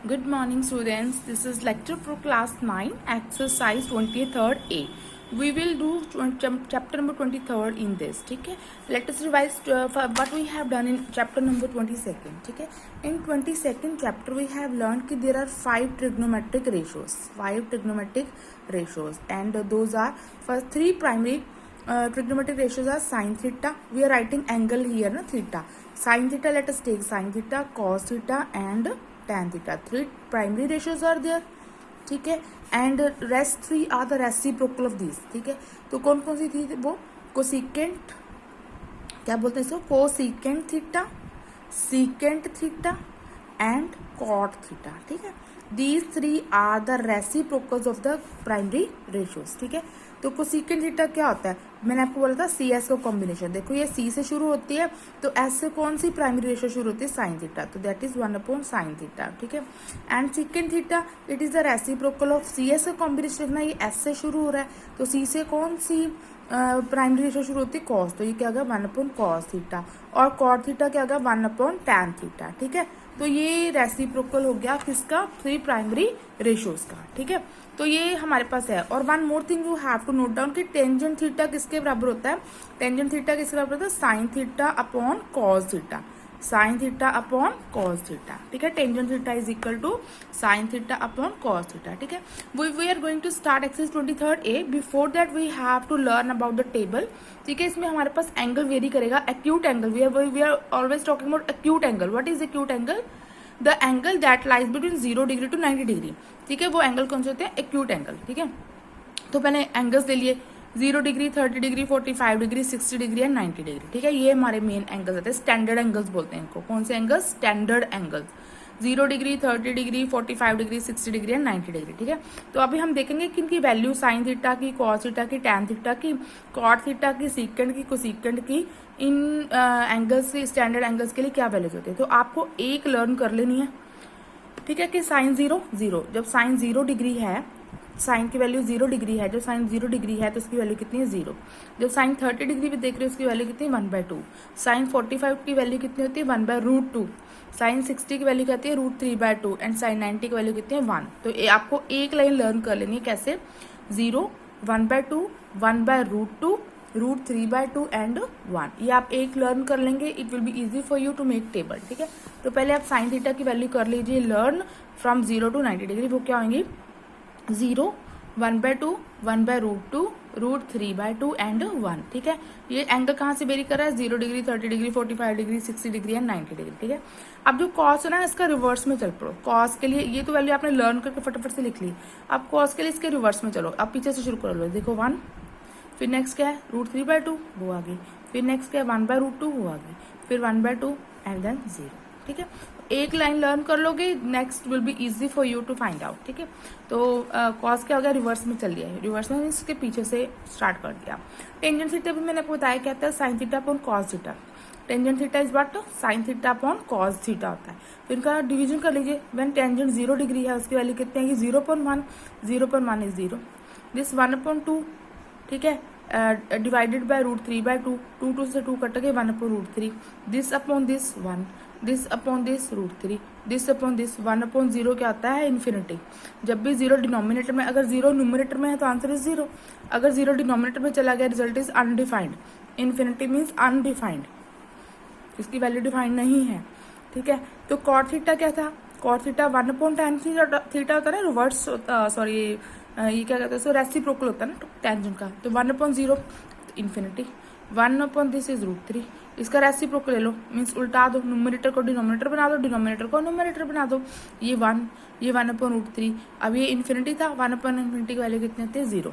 Good morning, students. This is lecture for class 9, exercise 23rd A. We will do chapter number 23rd in this. ठीक है. Let us revise what we have done in chapter number 22nd. ठीक है. In 22nd chapter we have learned कि there are 5 trigonometric ratios. 5 trigonometric ratios, and those are first 3 primary trigonometric ratios are sin theta. We are writing angle here, na, theta. Sin theta, let us take sin theta, cos theta and tan theta. 3 primary ratios are there. ठीक है. And rest 3 are the reciprocal of this. ठीक है. तो कौन कौन सी थी वो? Cosecant, क्या बोलते हैं इसको? Cosecant theta, secant theta and cot theta. ठीक है. These 3 are the reciprocals of the primary ratios. ठीक है. तो कोसिकेंट थीटा क्या होता है? मैंने आपको बोला था सी एस का कॉम्बिनेशन. देखो ये सी से शुरू होती है, तो एस से कौन सी प्राइमरी रेशियो शुरू होती है? Sine theta. तो दैट इज 1/sin थीटा. ठीक है. And secant theta, it is the reciprocal of C S का कॉम्बिनेशन. देखना ये एस से शुरू हो रहा है, तो सी से कौन सी प्राइमरी रेशियो शुरू होती है? कॉस. तो ये क्या होगा? 1/cos theta. और कॉट थीटा क्या होगा? 1/tan theta. ठीक है. तो ये रेसिप्रोकल हो गया किसका? 3 प्राइमरी रेशियोज का. ठीक है. तो ये हमारे पास है. और one more thing you have to note down कि टेंजेंट थीटा किसके बराबर होता है? टेंजेंट थीटा किसके बराबर होता है? Sine theta upon cos theta. Sine theta upon cos theta. ठीक है. Tangent theta is equal to sine theta upon cos theta. ठीक है. We are going to start exercise 23rd A. Before that we have to learn about the table. ठीक है. इसमें हमारे पास angle vary करेगा. Acute angle, we are always talking about acute angle. What is acute angle? The angle that lies between 0 degree to 90 degree. ठीक है. वो angle कौन से होते हैं? Acute angle. ठीक है. तो पहले एंगल्स ले लिए. 0 degree, 30 degree, 45 degree, 60 degree and 90 degree. ठीक है. ये हमारे मेन एंगल्स होते हैं. स्टैंडर्ड एंगल्स बोलते हैं इनको. कौन से angles? Standard angles. 0 degree, 30 degree, 45 degree, 60 degree and 90 degree. ठीक है. तो अभी हम देखेंगे कि इनकी वैल्यू साइन थीटा की, कॉस थीटा की, टैन थीटा की, कॉट थीटा की, सीकेंट की, कोसीकेंट की, इन एंगल्स के, स्टैंडर्ड एंगल्स के लिए क्या वैल्यूज होती है. तो आपको एक लर्न कर लेनी है. ठीक है. कि साइन 0 0, जब साइन 0 डिग्री है, साइन की वैल्यू 0 डिग्री है, जब साइन 0 डिग्री है तो उसकी वैल्यू कितनी है? 0. जब साइन 30 डिग्री पे देख रहे हो उसकी वैल्यू कितनी है? 1/2. साइन 45 की वैल्यू कितनी होती है? 1/√2. साइन 60 की वैल्यू कहती है √3/2 एंड साइन 90 की वैल्यू कितनी है? 1. तो आपको एक लाइन लर्न कर लेनी है. कैसे? 0, 1/2, 1/√2, √3/2 एंड 1. ये आप एक लर्न कर लेंगे. It will be easy for you to make table. ठीक है. तो पहले आप साइन थीटा की वैल्यू कर लीजिए लर्न फ्रॉम 0 to 90 डिग्री. वो क्या होंगी? 0, 1/2, 1/√2, √3/2 एंड 1. ठीक है. ये एंगल कहाँ से वेरी कर रहा है? 0 degree, 30 degree, 45 degree, 60 degree and 90 degree. ठीक है. अब जो कॉस है ना, इसका रिवर्स में चल पड़ो. कॉस के लिए ये तो वैल्यू आपने लर्न करके फटाफट से लिख ली. अब कॉस के लिए इसके रिवर्स में चलो. अब पीछे से शुरू कर लो. देखो 1, फिर नेक्स्ट क्या है? √3/2, वो आ गई. फिर नेक्स्ट क्या है? 1/√2, वो आ गई. फिर 1/2 एंड देन 0. ठीक है. एक लाइन लर्न कर लोगे, next will be easy for you to find out. ठीक है. तो कॉस क्या हो गया? रिवर्स में चल लिया है. रिवर्स में इसके पीछे से स्टार्ट कर दिया. टेंजेंट थीटा भी मैंने आपको बताया क्या था? Sign theta upon cos theta. Tangent theta is what? Sign theta upon cos theta होता है. फिर इनका डिवीजन कर लीजिए. व्हेन टेंजेंट 0 डिग्री है उसकी वैल्यू कितनी है? 0/1. 0/1 इज 0. दिस 1/2. ठीक है. Divided by √3/2. 2 से 2 कट गए, 1/√3. This upon this 1, this upon this √3, this upon this 1/0. क्या आता है? इन्फिनिटी. जब भी 0 डिनोमिनेटर में, अगर 0 न्यूमिनेटर में है तो आंसर इज 0. अगर 0 डिनोमिनेटर में चला गया, result is undefined. Infinity means undefined, इसकी वैल्यू डिफाइंड नहीं है. ठीक है. तो कॉट थीटा क्या था? कॉट थीटा 1/tan थीटा होता है ना, रिवर्स, सॉरी ये क्या कहते हैं? सो रेसिप्रोकल होता है ना टेंजेंट का. तो 1/0 इन्फिनिटी. 1 this is √3. इसका रेसिप्रोकल ले लो, मीन्स उल्टा दो. न्यूमरेटर को डिनोमिनेटर बना दो, डिनोमिनेटर को न्यूमरेटर बना दो. ये 1, ये 1/√3. अब ये इन्फिनिटी था. 1/∞ की वैल्यू कितनी होती है? 0.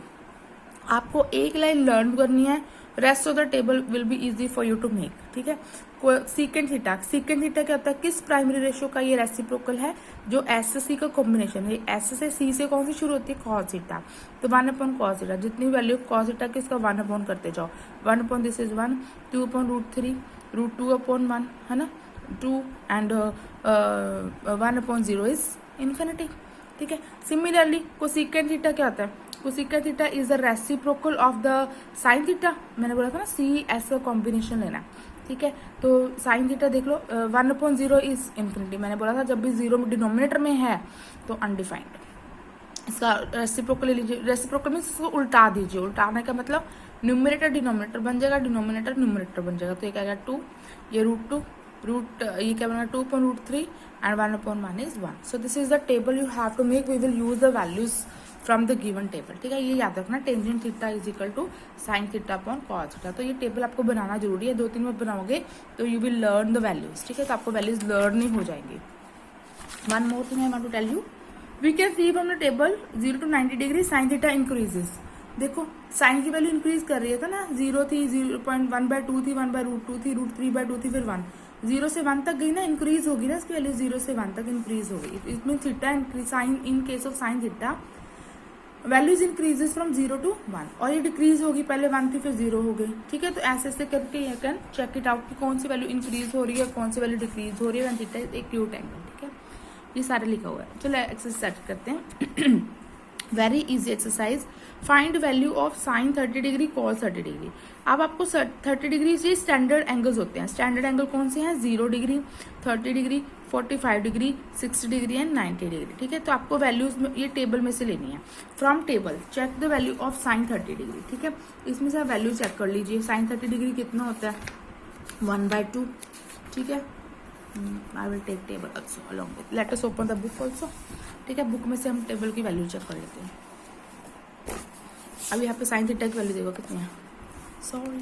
आपको एक लाइन लर्न करनी है. Rest of the table will be easy for you to make. ठीक है. Secant theta. सीकेंट थीटा क्या होता है? किस प्राइमरी रेशियो का ये रेसिप्रोकल है? जो एस से सी का कॉम्बिनेशन है. एस से सी से कौन सी शुरू होती है? Cos theta. तो 1/cos थीटा. जितनी वैल्यू कॉस थीटा की उसका 1 करते जाओ. 1 दिस इज 1, 2/√3, √2/1 है ना, 2 एंड 1/0 इज इन्फिनिटी. ठीक है. सिमिलरली कोसिकेंट थीटा क्या होता है? Cosecant theta is the reciprocal of the sine theta. मैंने बोला था ना सी एस का कॉम्बिनेशन लेना, ठीक है। तो साइन थीटा देख लो, 1/0 इज इन्फिनिटी। मैंने बोला था जब भी जीरो डिनोमिनेटर में है तो अनडिफाइंड। इसका रेसिप्रोकल ले लीजिए। रेसिप्रोकल मीन्स इसको उल्टा दीजिए। उल्टाने का मतलब न्यूमरेटर डिनोमिनेटर बन जाएगा, डिनोमिनेटर न्यूमरेटर बन जाएगा। तो ये क्या आएगा 2, ये √2, ये क्या बनेगा 2/√3 and 1/1 is 1। So this is the table you have to make. We will use the values from the given table, ठीक है। ये याद रखना, tangent theta is equal to sine theta upon cos theta. तो ये टेबल आपको बनाना जरूरी है, 2-3 बार बनाओगे तो you will learn the values, ठीक है। तो आपको वैल्यूज लर्न ही हो जाएंगी। One more thing I want to tell you, we can see from the table 0 to 90 degree sine theta increases. देखो साइन की वैल्यू इंक्रीज कर रही है था ना, 0 थी, 0.1/2 थी, 1/√2 थी, √3/2 थी, फिर 1, 0 से 1 तक गई ना, इंक्रीज होगी ना इसकी वैल्यू, 0 से 1 तक इंक्रीज हो गई। इसमें theta sine, in case of sine theta values increases from 0 to 1, और ये डिक्रीज होगी, पहले 1 थी फिर 0 हो गई, ठीक है। तो ऐसे ऐसे करके you can check it out कि कौन सी वैल्यू इंक्रीज हो रही है, कौन सी वैल्यू डिक्रीज हो रही है when theta is acute angle, ठीक है। ये सारे लिखा हुआ है। चलो एक्सरसाइज स्टार्ट करते हैं। Very easy exercise, find value of sine 30 degree cos 30 degree. अब आपको 30 डिग्री से स्टैंडर्ड एंगल्स होते हैं। स्टैंडर्ड एंगल कौन से हैं? 0 degree, 30 degree, 45 degree, 60 degree and 90 degree, ठीक है। तो आपको वैल्यूज ये टेबल में से लेनी है। From table check the value of sine 30 degree, ठीक है। इसमें से आप वैल्यू चेक कर लीजिए। साइन 30 डिग्री कितना होता है? 1/2, ठीक है। I will take table also along with, let us open the book also, ठीक है। बुक में से हम टेबल की वैल्यू चेक कर लेते हैं। अब यहाँ पे साइन थीटा की वैल्यू देखो कितनी है, सॉरी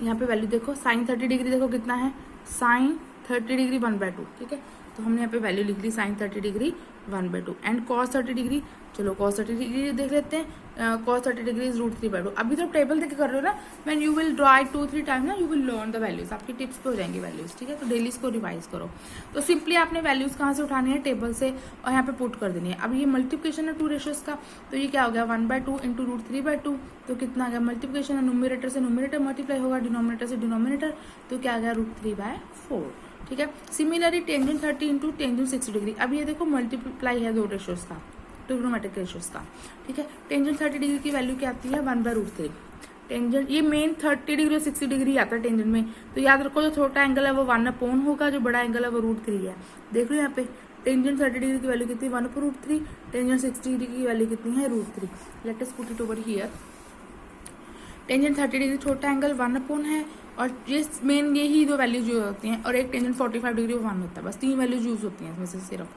यहाँ पे वैल्यू देखो, साइन 30 डिग्री देखो कितना है, साइन 30 डिग्री 1/2, ठीक है। तो हमने यहाँ पे वैल्यू लिख ली sine 30 degree 1/2 and cos 30 degree. चलो कॉस 30 डिग्री देख लेते हैं। Cos 30 degree is √3/2। अभी तो टेबल देख कर रहे हो ना, when you will draw it 2-3 time ना, you will learn the values. आपकी टिप्स पे हो जाएंगी वैल्यूज, ठीक है। तो डेली इसको रिवाइज करो। तो सिंपली आपने वैल्यूज कहाँ से उठानी है? टेबल से, और यहाँ पे पुट कर देनी है। अब ये मल्टीप्लिकेशन है 2 रेशियोज का, तो ये क्या हो गया 1/2 इंटू √3/2। तो कितना आ गया? मल्टीप्लिकेशन है, न्यूमरेटर से न्यूमरेटर मल्टीप्लाई होगा, डिनोमिनेटर से डिनोमिनेटर, तो क्या आ गया √3/4, ठीक है। Similarly tangent 30 into tangent 60 degree. अब ये देखो मल्टीप्लाई है 2 रेशियोज का, ट्रिग्नोमेट्रिक रेशियोज का, ठीक है। टेंजेंट 30 डिग्री की वैल्यू क्या आती है? 1/√3। टेंजेंट ये मेन 30 डिग्री और 60 डिग्री आता है टेंजेंट में। तो याद रखो जो छोटा एंगल है वो 1/, होगा, जो बड़ा एंगल है वो √3 है। देख लो यहाँ पे टेंजेंट 30 डिग्री की वैल्यू कितनी है? 1/√3। टेंजेंट 60 डिग्री की वैल्यू कितनी है? √3। Let us put it over here. Tangent 30 degree छोटा एंगल 1/ है, और ये मेन यही 2 वैल्यूज यूज होती हैं, और एक टेंजेंट 45 डिग्री 1 होता है। बस 3 वैल्यूज यूज होती हैं इसमें से सिर्फ,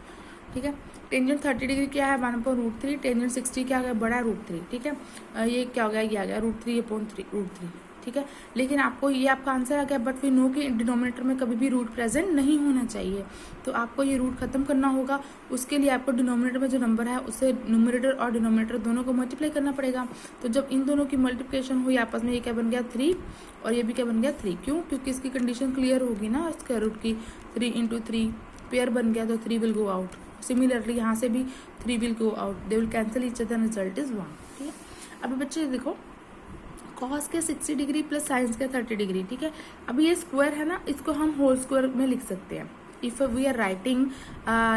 ठीक है। टेंजेंट 30 डिग्री क्या है? 1/√3। टेंजेंट 60 क्या गया? बड़ा √3, ठीक है। ये क्या हो गया? ये आ गया √3/3, ठीक है। लेकिन आपको ये आपका आंसर आ गया, बट वी नो कि डिनोमिनेटर में कभी भी रूट प्रेजेंट नहीं होना चाहिए। तो आपको ये रूट खत्म करना होगा। उसके लिए आपको डिनोमिनेटर में जो नंबर है उससे न्यूमरेटर और डिनोमिनेटर दोनों को मल्टीप्लाई करना पड़ेगा। तो जब इन दोनों की मल्टीप्लिकेशन हुई आपस में, ये क्या बन गया 3, और ये भी क्या बन गया 3। क्यों? क्योंकि इसकी कंडीशन क्लियर होगी ना, स्क्वायर रूट की। 3 इंटू 3 पेयर बन गया, तो 3 विल गो आउट। सिमिलरली यहाँ से भी 3 will go out, they will cancel each other, result is 1, ठीक है। अभी बच्चे देखो, कॉस के 60 डिग्री प्लस साइंस के 30 डिग्री, ठीक है। अभी ये स्क्वायर है ना, इसको हम होल स्क्वायर में लिख सकते हैं। If we are writing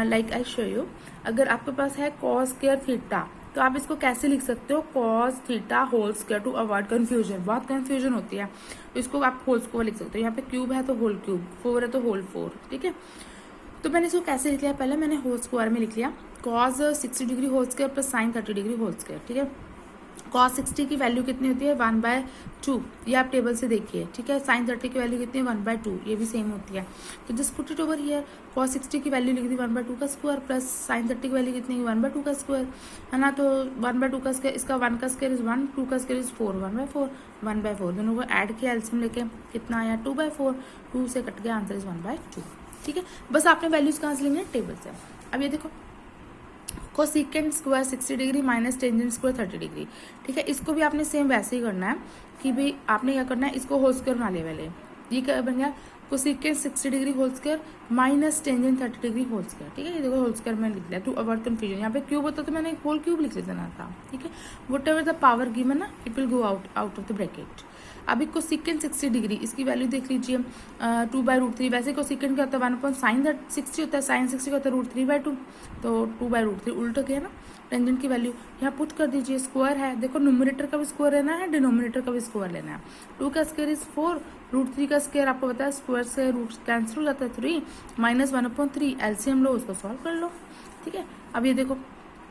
like I show you, अगर आपके पास है कॉस स्क्वायर थीटा, तो आप इसको कैसे लिख सकते हो? Cos theta whole square, to avoid confusion. बहुत कंफ्यूजन होती है, तो इसको आप होल स्क्वायर लिख सकते हो। यहाँ पे क्यूब है तो होल क्यूब, 4 है तो होल 4, ठीक है। तो मैंने इसको कैसे लिख लिया? पहले मैंने होल स्क्वायर में लिख लिया, cos 60 degree whole square plus sine 30 degree whole square, ठीक है। कॉस 60 की वैल्यू कितनी होती है? 1/2, ये आप टेबल से देखिए, ठीक है। साइन 30 की वैल्यू कितनी है? 1/2, ये भी सेम होती है। तो just put it over here. Cos 60 की वैल्यू लिख दी 1/2 का स्क्वायर, प्लस साइन 30 की वैल्यू कितनी है? 1/2 का स्क्वायर, है ना। तो 1/2 का स्क्वायर, इसका 1 का स्क्वायर इज 1, 2 का स्क्वायर इज 4, 1/4, 1/4 दोनों को ऐड किया एलसीएम लेके, कितना आया? 2/4, 2 से कट गया, आंसर इज 1/2, ठीक है। बस आपने वैल्यूज कहाँ से लेंगे? टेबल से। अब ये देखो, cosecant square 60 degree minus tangent square 30 degree, ठीक है। इसको भी आपने सेम वैसे ही करना है कि भाई आपने क्या करना है, इसको होल स्क्वायर बना लिया पहले। ये क्या बन गया? Cosecant 60 degree whole square minus tangent 30 degree whole square, ठीक है। ये देखो होल स्क्वायर मैंने लिख लिया टू अवॉइड कंफ्यूजन। यहाँ पे क्यूब होता तो मैंने होल क्यूब लिख लेना था, ठीक है। Whatever the power given ना, it will go out of the bracket. अब एक कोसेकेंट 60 डिग्री, इसकी वैल्यू देख लीजिए 2/√3। वैसे कोसेकेंट क्या होता है 1/sin60 होता है, sin 60 का होता है √3/2, तो 2/√3 उल्ट गया ना। टेंजेंट की वैल्यू यहाँ पुट कर दीजिए, स्क्वायर है, देखो न्यूमरेटर का भी स्क्वायर लेना है, डिनोमिनेटर का भी स्क्वायर लेना है। 2 का स्क्वायर इज 4, √3 का स्क्वायर आपको पता है स्क्वायर से रूट कैंसिल हो जाता है 3 -1/3, एलसीएम लो, उसको सॉल्व कर लो। ठीक है, अब ये देखो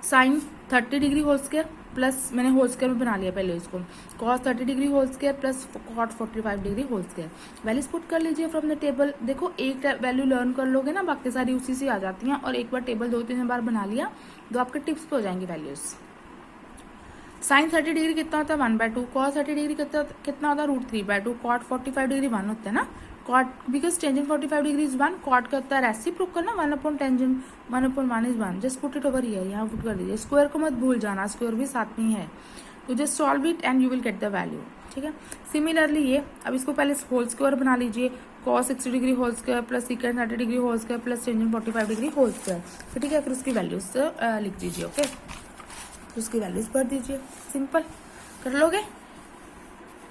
sine 30 degree whole square plus, मैंने होल स्क्वायर में बना लिया पहले इसको, cos 30 degree whole square plus cot 45 degree whole square. Values put कर लीजिए फ्रॉम द टेबल। देखो एक वैल्यू लर्न कर लोगे ना, बाकी सारी उसी से आ जाती हैं, और एक बार टेबल 2-3 बार बना लिया तो आपके टिप्स पे हो जाएंगी वैल्यूज। साइन 30 डिग्री कितना होता है 1/2, कॉस 30 डिग्री कितना होता है √3/2, कॉट 45 डिग्री 1 होता है ना, cot because tangent 45 degree is 1, cot का होता है रेसिप्रोकल ना 1/टेंजेंट 1/1 is 1। Just put it over here, यहाँ पुट कर दीजिए, स्क्वायर को मत भूल जाना, स्क्वायर भी साथ में ही है, तो just solve it and you will get the value. ठीक है, सिमिलरली ये अब इसको पहले होल स्क्वायर बना लीजिए, cos 60 degree whole square plus secant 30 degree whole square plus tangent 45 degree whole square. तो ठीक है, फिर उसकी वैल्यूज लिख दीजिए। ओके, तो उसकी वैल्यूज भर दीजिए, सिंपल कर लोगे।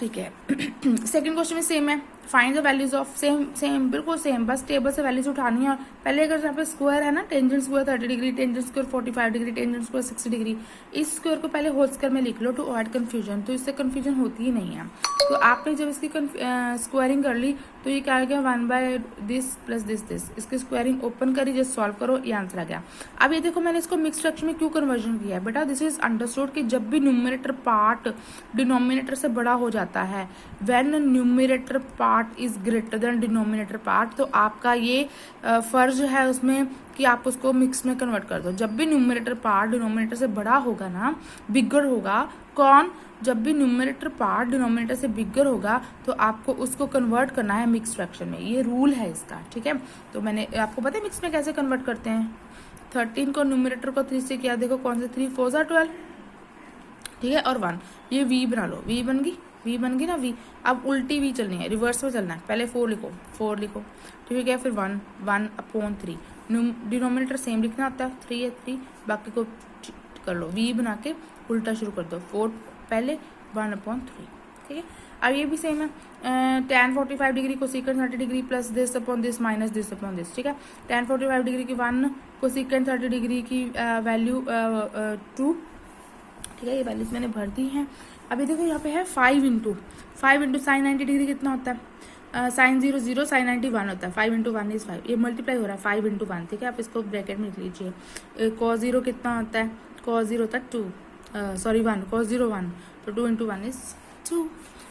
ठीक है, सेकंड क्वेश्चन में सेम है, find the values of same बिल्कुल सेम, बस टेबल से वैल्यूज उठानी है। और पहले अगर यहाँ पे स्क्वायर है ना, tangent square 30 degree, tangent square 45 degree, tangent square 60 degree, इस स्क्वायर को पहले होल स्क्वायर में लिख लो टू अवॉइड कंफ्यूजन, तो इससे कंफ्यूजन होती ही नहीं है। तो आपने जब इसकी स्क्वायरिंग कर ली तो ये क्या आ गया 1/this प्लस दिस, इसकी स्क्वायरिंग ओपन करी, जस्ट सॉल्व करो, ये आंसर आ गया। अब ये देखो मैंने इसको मिक्स फ्रैक्शन में क्यों कन्वर्जन किया है बेटा, दिस इज अंडरस्टूड कि जब भी न्यूमरेटर पार्ट डिनोमिनेटर से बड़ा हो जाता है, when numerator part is greater than denominator part, तो आपका ये फर्ज है उसमें कि आप उसको मिक्स में कन्वर्ट कर दो। जब भी न्यूमरेटर पार्ट डिनोमिनेटर से बड़ा होगा ना, बिगर होगा, कौन, जब भी न्यूमरेटर पार्ट डिनोमिनेटर से बिगर होगा तो आपको उसको कन्वर्ट करना है मिक्स फ्रैक्शन में, ये रूल है इसका। ठीक है, तो मैंने आपको पता है मिक्स में कैसे कन्वर्ट करते हैं, 13 को न्यूमरेटर को 3 से किया, देखो कौन से 3 4 12, ठीक है, और 1, ये v बना लो, v बन गई ना v। अब उल्टी v चलनी है, रिवर्स में चलना है, पहले 4 लिखो, ठीक है, फिर 1/3, डिनोमिनेटर सेम लिखना होता है, 3 है 3, बाकी को कर लो, v बना के उल्टा शुरू कर दो, 4 पहले 1/3। ठीक है, अब ये भी सेम है, tan 45 डिग्री को second 30 degree plus this upon this minus this upon this. ठीक है, tan 45 डिग्री की 1 को सेकेंड 30 डिग्री की वैल्यू 2। ठीक है, ये वैल्यूज मैंने भर दी हैं। अभी देखो यहाँ पे है 5 इंटू साइन 90 डिग्री कितना होता है, साइन 0 0, साइन 90 1 होता है, 5 इंटू 1 इज 5, ये मल्टीप्लाई हो रहा है 5 इंटू 1। ठीक है, आप इसको ब्रैकेट में लिख लीजिए। cos 0 कितना होता है, cos 0 होता है 2, सॉरी 1, cos 0 1, तो 2 इंटू 1 इज 2।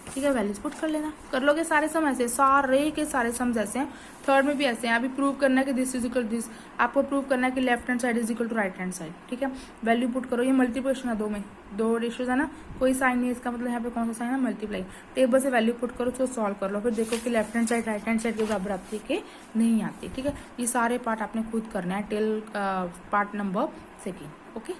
ठीक है, वैल्यूज पुट कर लेना, कर लोगे सारे सम ऐसे, सारे के सारे सम ऐसे हैं। थर्ड में भी ऐसे हैं, अभी प्रूव करना है कि दिस इज इक्वल दिस, आपको प्रूव करना है कि left hand side is equal to right hand side. ठीक है, वैल्यू पुट करो, ये मल्टीप्लिकेशन है, 2 में 2 रेशियोज है ना, कोई साइन नहीं है, इसका मतलब यहाँ पे कौन सा साइन है, मल्टीप्लाई। टेबल से वैल्यू पुट करो, उसको सॉल्व कर लो, फिर देखो कि left hand side right hand side के बराबर आती है कि नहीं आती। ठीक है, ये सारे पार्ट आपने खुद करना है टिल पार्ट नंबर 2। ओके।